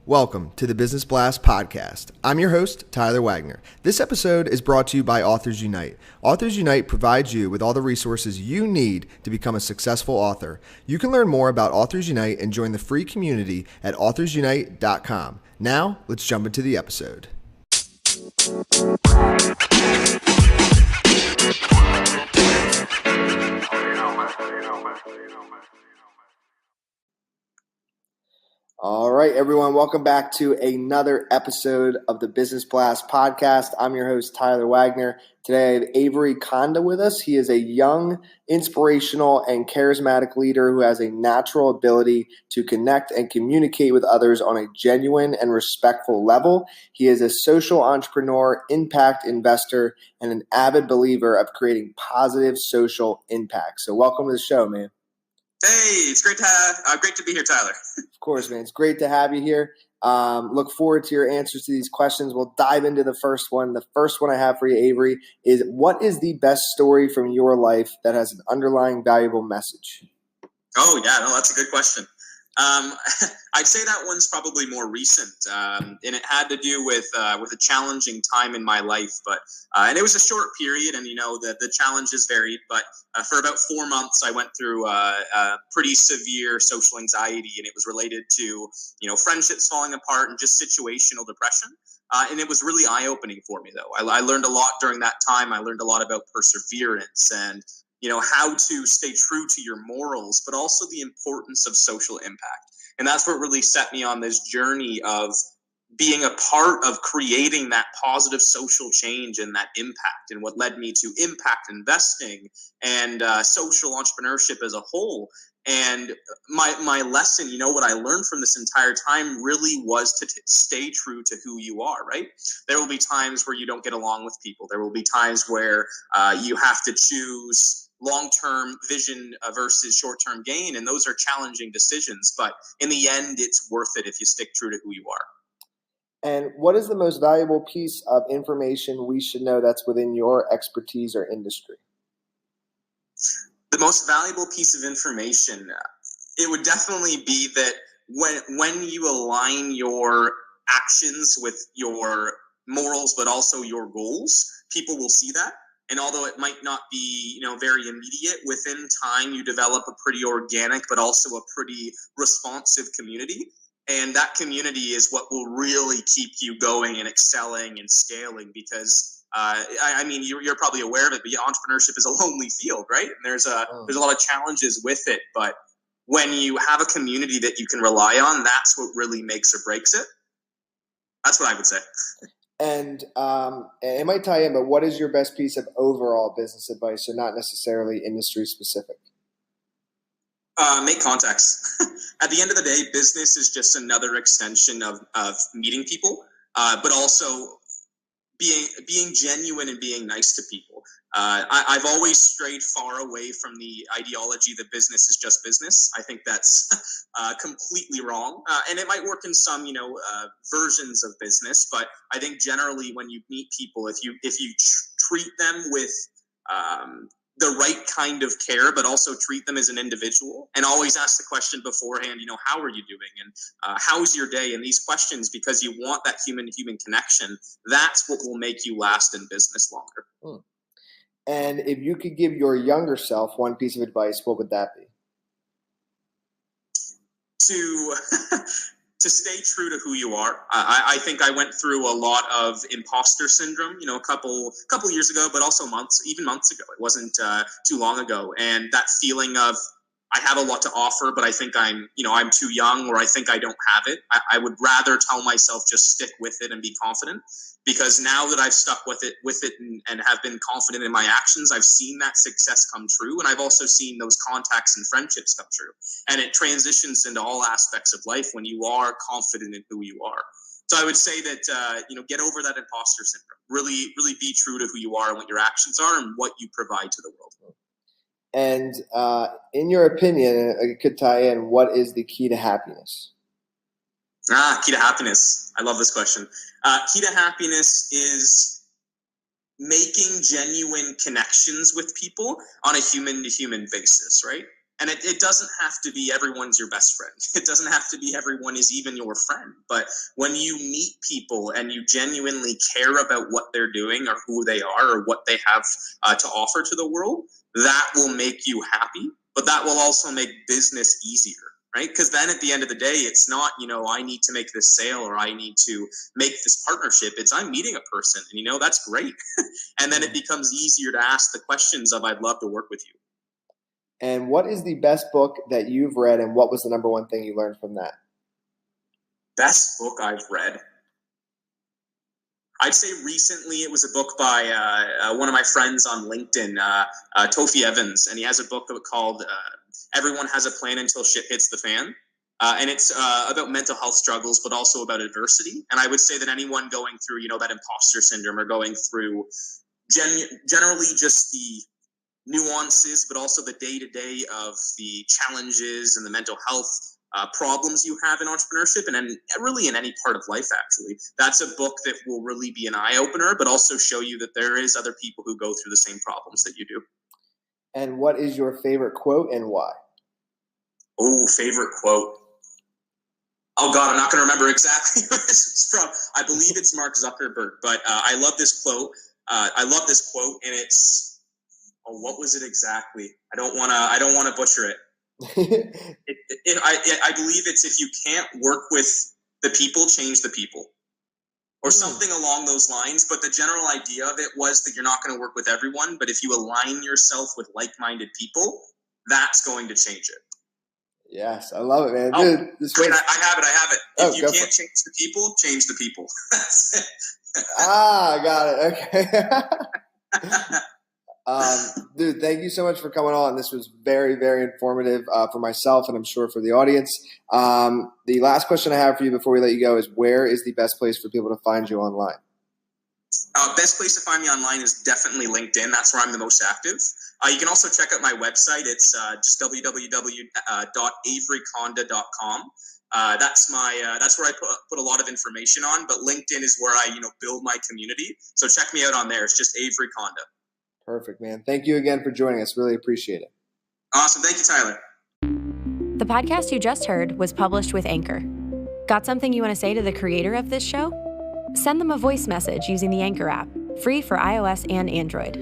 Welcome to the Business Blast podcast. I'm your host, Tyler Wagner. This episode is brought to you by Authors Unite. Authors Unite provides you with all the resources you need to become a successful author. You can learn more about Authors Unite and join the free community at authorsunite.com. Now, let's jump into the episode. All right, everyone, welcome back to another episode of the Business Blast podcast. I'm your host, Tyler Wagner. Today, I have Avery Konda with us. He is a young, inspirational, and charismatic leader who has a natural ability to connect and communicate with others on a genuine and respectful level. He is a social entrepreneur, impact investor, and an avid believer of creating positive social impact. So welcome to the show, man. Hey, it's great to be here, Tyler. Of course, man. It's great to have you here. Look forward to your answers to these questions. We'll dive into the first one. The first one I have for you, Avery, is what is the best story from your life that has an underlying valuable message? Oh, yeah, no, that's a good question. I'd say that one's probably more recent, and it had to do with a challenging time in my life. But and it was a short period, and the challenges varied. But for about 4 months, I went through pretty severe social anxiety, and it was related to friendships falling apart and just situational depression. And it was really eye-opening for me, though. I learned a lot during that time. I learned a lot about perseverance and how to stay true to your morals, but also the importance of social impact. And that's what really set me on this journey of being a part of creating that positive social change and that impact, and what led me to impact investing and social entrepreneurship as a whole. And my lesson, what I learned from this entire time really was to stay true to who you are, right? There will be times where you don't get along with people. There will be times where you have to choose long-term vision versus short-term gain, and those are challenging decisions. But in the end, it's worth it if you stick true to who you are. And what is the most valuable piece of information we should know that's within your expertise or industry? The most valuable piece of information, it would definitely be that when you align your actions with your morals, but also your goals, people will see that. And although it might not be, very immediate, within time you develop a pretty organic, but also a pretty responsive community. And that community is what will really keep you going and excelling and scaling, because you're probably aware of it, but entrepreneurship is a lonely field, right? And there's a lot of challenges with it. But when you have a community that you can rely on, that's what really makes or breaks it. That's what I would say. And it might tie in, but what is your best piece of overall business advice, so not necessarily industry specific? Make contacts. At the end of the day, business is just another extension of meeting people, but also being genuine and being nice to people. I've always strayed far away from the ideology that business is just business. I think that's completely wrong. And it might work in some, versions of business, but I think generally when you meet people, if you treat them with the right kind of care, but also treat them as an individual, and always ask the question beforehand, how are you doing? And how's your day? And these questions, because you want that human-to-human connection, that's what will make you last in business longer. And if you could give your younger self one piece of advice, what would that be? To stay true to who you are. I think I went through a lot of imposter syndrome, a couple years ago, but also months ago. It wasn't too long ago. And that feeling of, I have a lot to offer, but I think I'm too young, or I think I don't have it. I would rather tell myself just stick with it and be confident, because now that I've stuck with it and have been confident in my actions, I've seen that success come true. And I've also seen those contacts and friendships come true. And it transitions into all aspects of life when you are confident in who you are. So I would say that, get over that imposter syndrome. Really, really be true to who you are and what your actions are and what you provide to the world. And in your opinion, it could tie in, what is the key to happiness? Key to happiness. I love this question. Key to happiness is making genuine connections with people on a human-to-human basis, right? And it doesn't have to be everyone's your best friend. It doesn't have to be everyone is even your friend. But when you meet people and you genuinely care about what they're doing or who they are or what they have to offer to the world, that will make you happy. But that will also make business easier, right? Because then at the end of the day, it's not, I need to make this sale or I need to make this partnership. It's I'm meeting a person and, that's great. And then it becomes easier to ask the questions of I'd love to work with you. And what is the best book that you've read, and what was the number one thing you learned from that? Best book I've read? I'd say recently it was a book by one of my friends on LinkedIn, Tofi Evans, and he has a book called Everyone Has a Plan Until Shit Hits the Fan. And it's about mental health struggles, but also about adversity. And I would say that anyone going through, that imposter syndrome or going through generally just the nuances, but also the day-to-day of the challenges and the mental health problems you have in entrepreneurship and really in any part of life, actually. That's a book that will really be an eye-opener, but also show you that there is other people who go through the same problems that you do. And what is your favorite quote and why? Oh, favorite quote. Oh, God, I'm not going to remember exactly who this is from. I believe it's Mark Zuckerberg, but I love this quote. And it's... Oh, what was it exactly? I don't want to butcher it. I believe it's if you can't work with the people, change the people, or something along those lines. But the general idea of it was that you're not going to work with everyone, but if you align yourself with like-minded people, that's going to change it. Yes, I love it, man. Oh, dude, I have it. If you can't change the people, change the people. I got it. Okay. Dude, thank you so much for coming on. This was very, very informative for myself, and I'm sure for the audience. The last question I have for you before we let you go is, where is the best place for people to find you online? Best place to find me online is definitely LinkedIn. That's where I'm the most active. You can also check out my website. It's just www.averykonda.com. That's where I put a lot of information on. But LinkedIn is where I build my community. So check me out on there. It's just Avery Konda. Perfect, man. Thank you again for joining us. Really appreciate it. Awesome. Thank you, Tyler. The podcast you just heard was published with Anchor. Got something you want to say to the creator of this show? Send them a voice message using the Anchor app, free for iOS and Android.